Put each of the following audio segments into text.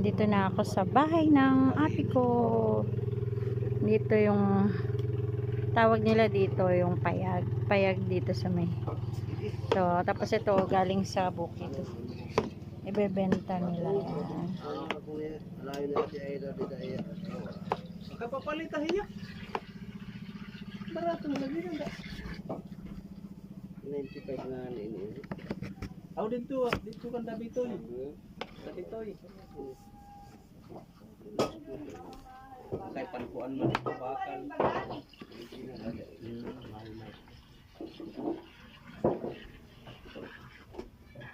nandito na ako sa bahay ng ate ko. Dito yung tawag nila dito, yung payag. Payag dito sa may. So, tapos ito galing sa bukid. Ibebenta nila yan. Kapapalitan niya. Barato mo lagi na. 95 nga ini. Aw dito kan dabitoy. Dabitoy. Kay pankuan man bakal.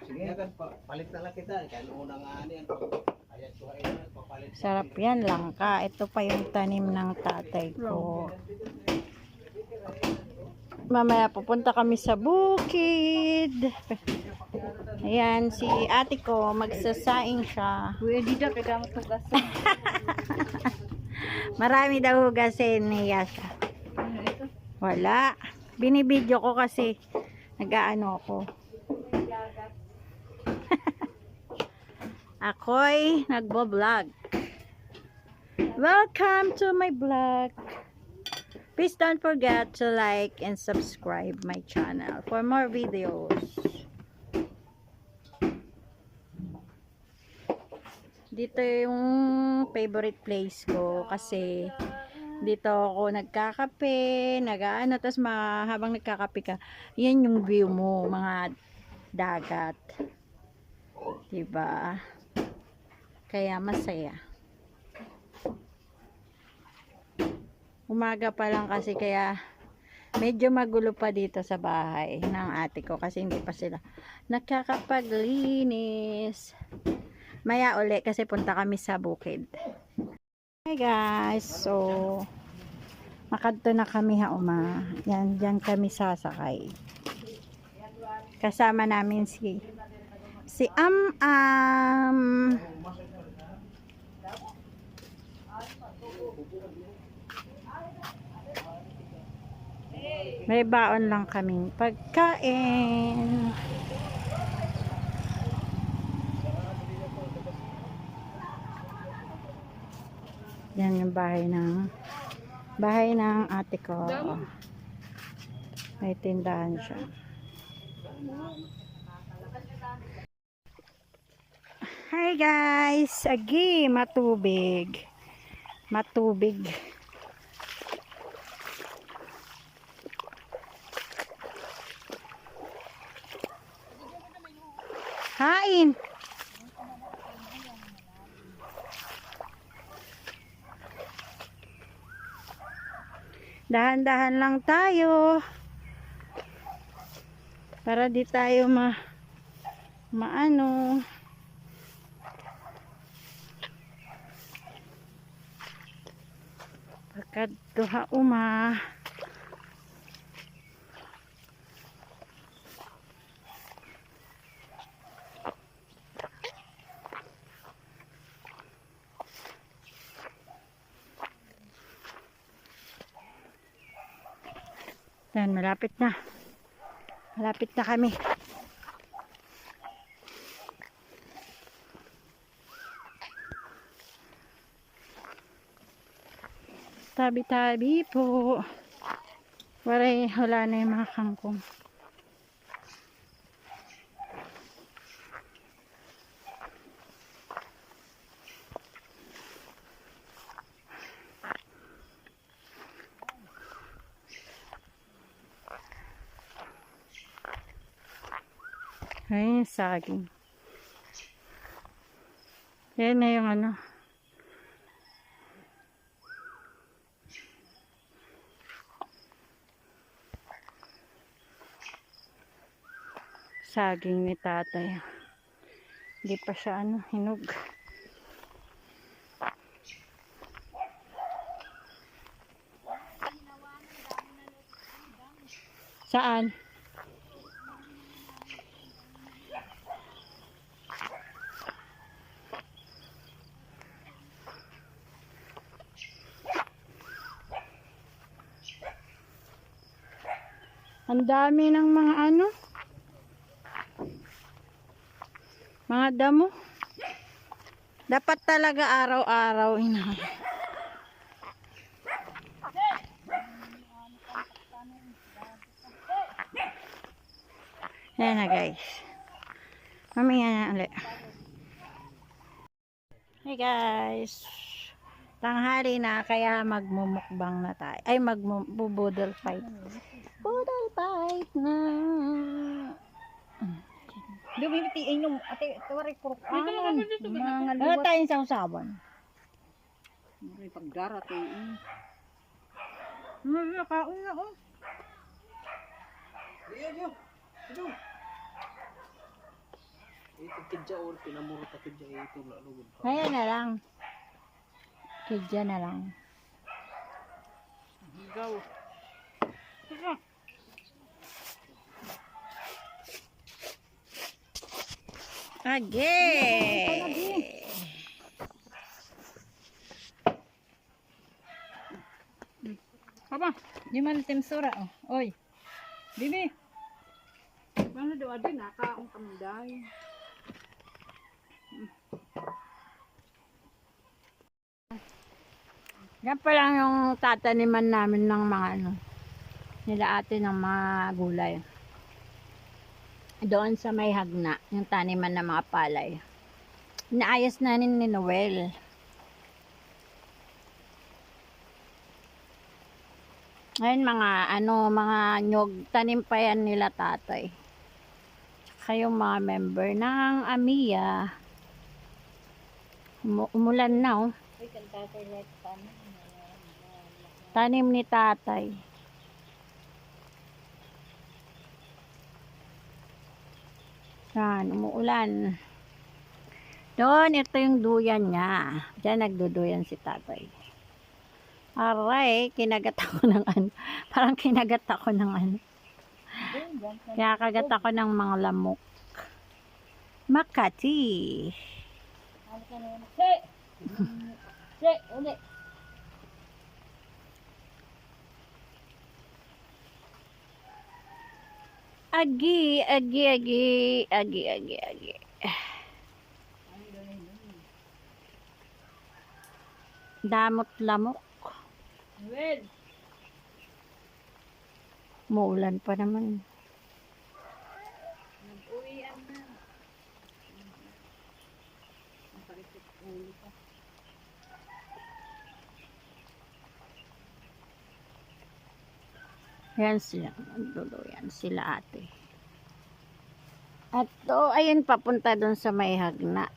Sige kan palit na lang kita kay una nga ani ayat ko ay papalit. Sarap yan, langka. Ito pa yung tanim ng tatay ko. Mamaya pupunta kami sa bukid. Ayan, si ate ko, magsasaing siya. Kuya Dida, kailangan tugasan. Marami daw hugasin niya siya. Wala. Binibidyo ko kasi nag-aano ko. Ako'y nagbo-vlog. Welcome to my vlog. Please don't forget to like and subscribe my channel for more videos. Dito yung favorite place ko kasi dito ako nagkakape, nag-aano, tapos habang nagkakape ka, yan yung view mo, mga dagat. Diba? Kaya masaya. Umaga pa lang kasi kaya medyo magulo pa dito sa bahay ng ate ko kasi hindi pa sila nakakapaglinis. Maya uli kasi punta kami sa bukid. Hi guys, so makadto na kami hauma. Yan, dyan kami sasakay. Kasama namin si Am. May baon lang kaming pagkain. Yan yung bahay ng ate ko. May tindahan siya. Hi guys, agi matubig. Hain. Dahan-dahan lang tayo. Para di tayo maano. Pagkat duha uma. Yan, malapit na. Malapit na kami. Tabi-tabi po. Wala na yung mga kangkong. Ay, saging. Yan na yung ano. Saging ni tatay. Hindi pa siya hinog. Saan? Ang dami ng mga mga damo. Dapat talaga araw-araw ina. Yan na guys. Mamaya na ulit. Hey guys. Tanghali na kaya magmumukbang na tayo. Ay magbubudol fight. Budol fight na. Lumimiti ay nung ate tawari ko. Ano Mga luwat. tayong sausawan? May pagdarat ay. Nakaon na oh. Iyo. Ito kidya or pinamuro ta kidya ito lalugod. Ayan na lang. Kidya na lang. Gaw. Age! Aba, di man timsura oh. Oy. Bibi. Ano daw adi nakaong kamday. Yan pa lang yung tataniman namin ng mga ano, nila ate ng mga gulay. Doon sa may hagna, yung taniman ng mga palay. Inaayos na ni Noel. Ayun mga ano, mga nyog, tanim pa yan nila tatay. Tsaka yung mga member ng Amiya. Umulan na oh. Ay kantatay like paano. Tanim ni tatay. Yan, umuulan. Doon, ito yung duyan niya. Diyan nagduduyan si tatay. Aray, kinagat ako ng ano. Parang kinagat ako ng ano. Kaya kagat ako ng mga lamok. Makati. Se, uli. Agi. Damot lamok. Well, Muulan pa naman. nag-uwian na. Ang pakikip ulo pa. Yan sila. Yan sila ate. At to, ayun papunta doon sa may hagna.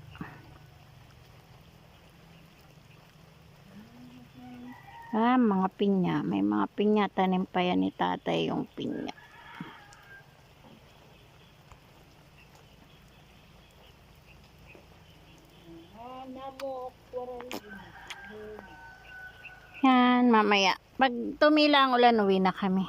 Mga pinya. May mga pinya. Tanim pa yan ni tatay yung pinya. Yan, mamaya. Pag tumila ang ulan, uwi na kami.